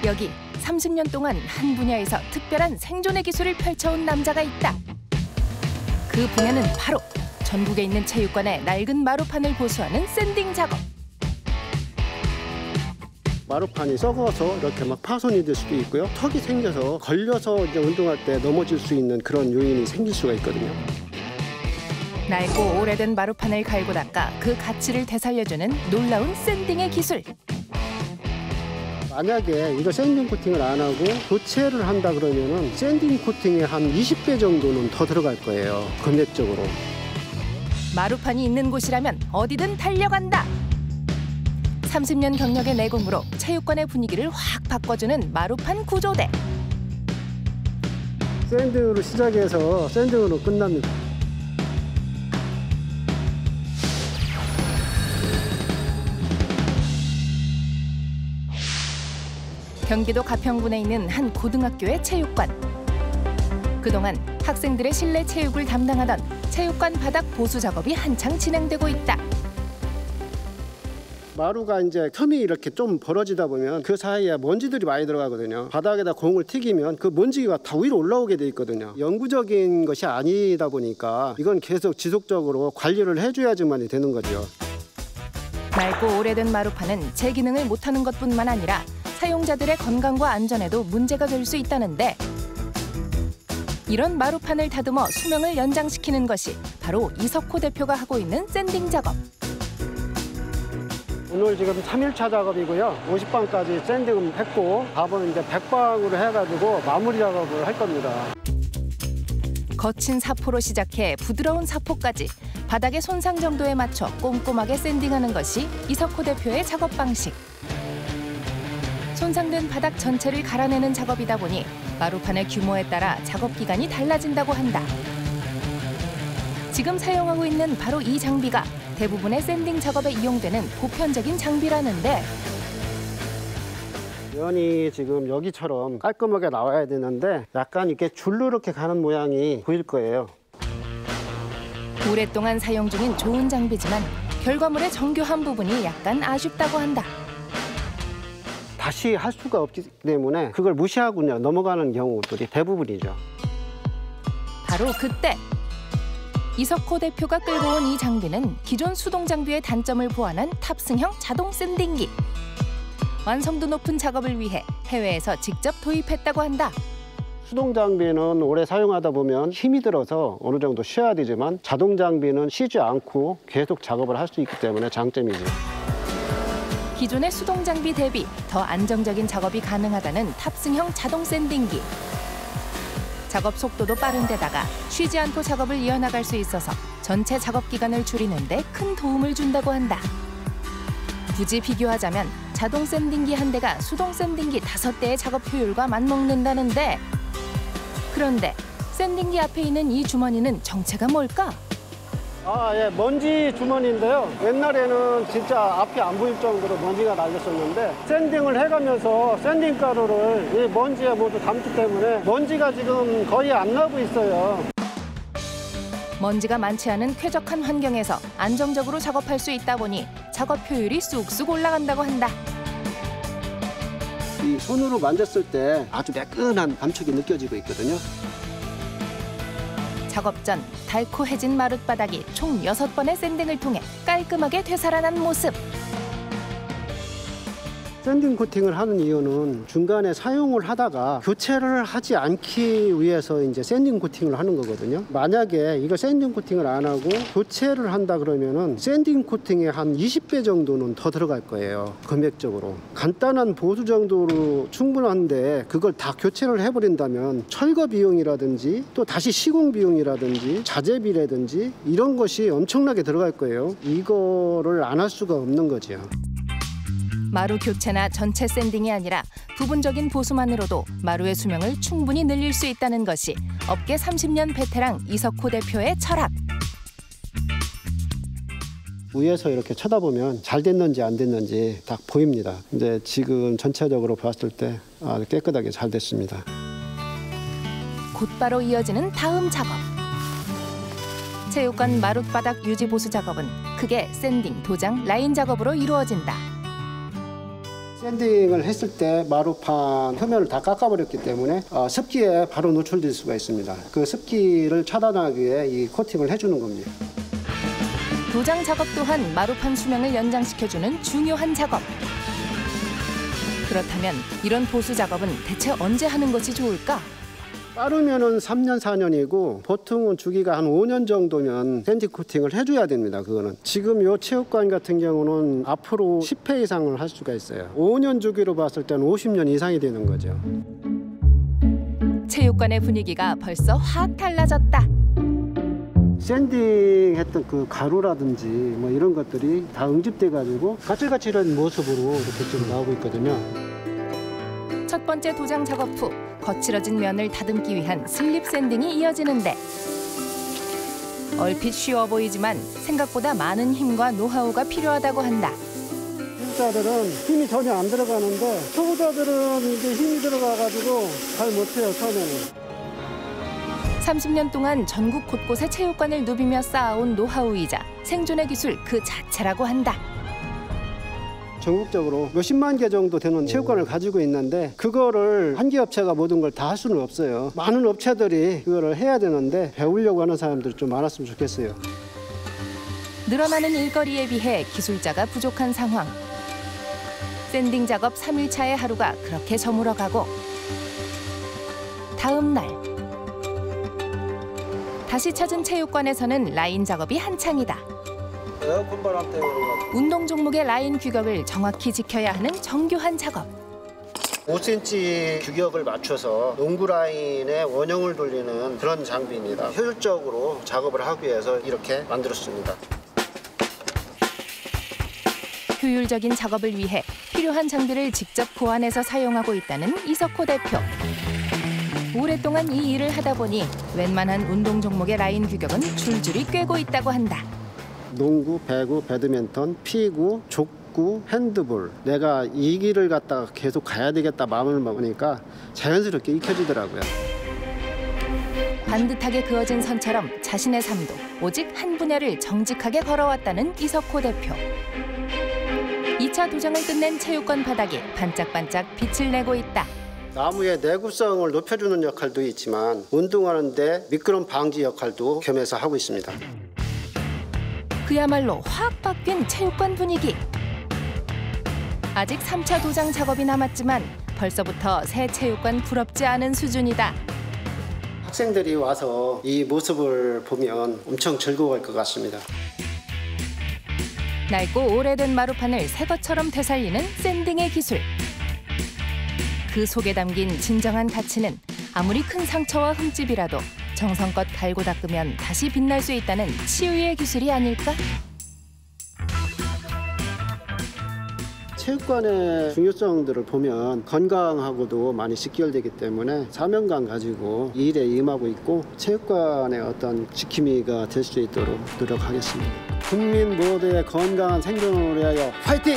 여기 30년 동안 한 분야에서 특별한 생존의 기술을 펼쳐온 남자가 있다. 그 분야는 바로 전국에 있는 체육관의 낡은 마루판을 보수하는 샌딩 작업. 마루판이 썩어서 이렇게 막 파손이 될 수도 있고요. 턱이 생겨서 걸려서 이제 운동할 때 넘어질 수 있는 그런 요인이 생길 수가 있거든요. 낡고 오래된 마루판을 갈고 닦아 그 가치를 되살려주는 놀라운 샌딩의 기술. 만약에 이거 샌딩 코팅을 안 하고 교체를 한다 그러면은 샌딩 코팅의 한 20배 정도는 더 들어갈 거예요. 금액적으로. 마루판이 있는 곳이라면 어디든 달려간다. 30년 경력의 내공으로 체육관의 분위기를 확 바꿔주는 마루판 구조대. 샌딩으로 시작해서 샌딩으로 끝납니다. 경기도 가평군에 있는 한 고등학교의 체육관. 그동안 학생들의 실내 체육을 담당하던 체육관 바닥 보수 작업이 한창 진행되고 있다. 마루가 이제 틈이 이렇게 좀 벌어지다 보면 그 사이에 먼지들이 많이 들어가거든요. 바닥에다 공을 튀기면 그 먼지가 다 위로 올라오게 돼 있거든요. 영구적인 것이 아니다 보니까 이건 계속 지속적으로 관리를 해줘야지만 되는 거죠. 낡고 오래된 마루판은 제 기능을 못하는 것뿐만 아니라 사용자들의 건강과 안전에도 문제가 될 수 있다는데, 이런 마루판을 다듬어 수명을 연장시키는 것이 바로 이석호 대표가 하고 있는 샌딩 작업. 오늘 지금 3일차 작업이고요. 50방까지 샌딩을 했고 답은 이제 100방으로 해가지고 마무리 작업을 할 겁니다. 거친 사포로 시작해 부드러운 사포까지 바닥의 손상 정도에 맞춰 꼼꼼하게 샌딩하는 것이 이석호 대표의 작업 방식. 손상된 바닥 전체를 갈아내는 작업이다 보니 마루판의 규모에 따라 작업 기간이 달라진다고 한다. 지금 사용하고 있는 바로 이 장비가 대부분의 샌딩 작업에 이용되는 보편적인 장비라는데, 면이 지금 여기처럼 깔끔하게 나와야 되는데 약간 이렇게 줄로 이렇게 가는 모양이 보일 거예요. 오랫동안 사용 중인 좋은 장비지만 결과물의 정교한 부분이 약간 아쉽다고 한다. 다시 할 수가 없기 때문에 그걸 무시하고 그냥 넘어가는 경우들이 대부분이죠. 바로 그때 이석호 대표가 끌고 온 이 장비는 기존 수동 장비의 단점을 보완한 탑승형 자동 샌딩기. 완성도 높은 작업을 위해 해외에서 직접 도입했다고 한다. 수동 장비는 오래 사용하다 보면 힘이 들어서 어느 정도 쉬어야 되지만 자동 장비는 쉬지 않고 계속 작업을 할 수 있기 때문에 장점이죠. 기존의 수동 장비 대비 더 안정적인 작업이 가능하다는 탑승형 자동 샌딩기. 작업 속도도 빠른 데다가 쉬지 않고 작업을 이어나갈 수 있어서 전체 작업 기간을 줄이는 데 큰 도움을 준다고 한다. 굳이 비교하자면 자동 샌딩기 한 대가 수동 샌딩기 5대의 작업 효율과 맞먹는다는데, 그런데 샌딩기 앞에 있는 이 주머니는 정체가 뭘까? 예, 먼지 주머니인데요. 옛날에는 진짜 앞이 안 보일 정도로 먼지가 날렸었는데 샌딩을 해가면서 샌딩 가루를 이 먼지에 모두 담기 때문에 먼지가 지금 거의 안 나고 있어요. 먼지가 많지 않은 쾌적한 환경에서 안정적으로 작업할 수 있다 보니 작업 효율이 쑥쑥 올라간다고 한다. 이 손으로 만졌을 때 아주 매끈한 감촉이 느껴지고 있거든요. 작업 전 달코해진 마룻바닥이 총 6번의 샌딩을 통해 깔끔하게 되살아난 모습. 샌딩 코팅을 하는 이유는 중간에 사용을 하다가 교체를 하지 않기 위해서 이제 샌딩 코팅을 하는 거거든요. 만약에 이거 샌딩 코팅을 안 하고 교체를 한다 그러면은 샌딩 코팅의 한 20배 정도는 더 들어갈 거예요. 금액적으로. 간단한 보수 정도로 충분한데 그걸 다 교체를 해버린다면 철거 비용이라든지 또 다시 시공 비용이라든지 자재비라든지 이런 것이 엄청나게 들어갈 거예요. 이거를 안 할 수가 없는 거죠. 마루 교체나 전체 샌딩이 아니라 부분적인 보수만으로도 마루의 수명을 충분히 늘릴 수 있다는 것이 업계 30년 베테랑 이석호 대표의 철학. 위에서 이렇게 쳐다보면 잘 됐는지 안 됐는지 딱 보입니다. 근데 지금 전체적으로 봤을 때 아주 깨끗하게 잘 됐습니다. 곧바로 이어지는 다음 작업. 체육관 마룻바닥 유지 보수 작업은 크게 샌딩, 도장, 라인 작업으로 이루어진다. 샌딩을 했을 때 마루판 표면을 다 깎아버렸기 때문에 습기에 바로 노출될 수가 있습니다. 그 습기를 차단하기 위해 이 코팅을 해주는 겁니다. 도장 작업 또한 마루판 수명을 연장시켜주는 중요한 작업. 그렇다면 이런 보수 작업은 대체 언제 하는 것이 좋을까? 빠르면은 3년, 4년이고 보통은 주기가 한 5년 정도면 샌딩 코팅을 해줘야 됩니다. 그거는 지금 이 체육관 같은 경우는 앞으로 10회 이상을 할 수가 있어요. 5년 주기로 봤을 때는 50년 이상이 되는 거죠. 체육관의 분위기가 벌써 확 달라졌다. 샌딩했던 그 가루라든지 뭐 이런 것들이 다 응집돼 가지고 가칠가칠한 모습으로 이렇게 지금 나오고 있거든요. 첫 번째 도장 작업 후 거칠어진 면을 다듬기 위한 슬립 샌딩이 이어지는데 얼핏 쉬워 보이지만 생각보다 많은 힘과 노하우가 필요하다고 한다. 기술자들은 힘이 전혀 안 들어가는데 초보자들은 이제 힘이 들어가가지고 잘 못해요, 처음에는. 30년 동안 전국 곳곳에 체육관을 누비며 쌓아온 노하우이자 생존의 기술 그 자체라고 한다. 전국적으로 몇십만 개 정도 되는 체육관을 가지고 있는데 그거를 한 개 업체가 모든 걸 다 할 수는 없어요. 많은 업체들이 그거를 해야 되는데 배우려고 하는 사람들이 좀 많았으면 좋겠어요. 늘어나는 일거리에 비해 기술자가 부족한 상황. 샌딩 작업 3일차의 하루가 그렇게 저물어가고 다음 날 다시 찾은 체육관에서는 라인 작업이 한창이다. 에어컨 바람 때문에 운동 종목의 라인 규격을 정확히 지켜야 하는 정교한 작업. 5cm 규격을 맞춰서 농구 라인에 원형을 돌리는 그런 장비입니다. 효율적으로 작업을 하기 위해서 이렇게 만들었습니다. 효율적인 작업을 위해 필요한 장비를 직접 고안해서 사용하고 있다는 이석호 대표. 오랫동안 이 일을 하다 보니 웬만한 운동 종목의 라인 규격은 줄줄이 꿰고 있다고 한다. 농구, 배구, 배드민턴, 피구, 족구, 핸드볼. 내가 이 길을 갖다가 계속 가야 되겠다 마음을 먹으니까 자연스럽게 익혀지더라고요. 반듯하게 그어진 선처럼 자신의 삶도 오직 한 분야를 정직하게 걸어왔다는 이석호 대표. 2차 도장을 끝낸 체육관 바닥이 반짝반짝 빛을 내고 있다. 나무의 내구성을 높여주는 역할도 있지만 운동하는 데 미끄럼 방지 역할도 겸해서 하고 있습니다. 그야말로 확 바뀐 체육관 분위기. 아직 3차 도장 작업이 남았지만 벌써부터 새 체육관 부럽지 않은 수준이다. 학생들이 와서 이 모습을 보면 엄청 즐거워할 것 같습니다. 낡고 오래된 마루판을 새 것처럼 되살리는 샌딩의 기술. 그 속에 담긴 진정한 가치는 아무리 큰 상처와 흠집이라도 정성껏 갈고 닦으면 다시 빛날 수 있다는 치유의 기술이 아닐까? 체육관의 중요성들을 보면 건강하고도 많이 직결되기 때문에 사명감 가지고 이 일에 임하고 있고 체육관의 어떤 지킴이가 될 수 있도록 노력하겠습니다. 국민 모두의 건강한 생존을 위하여 화이팅!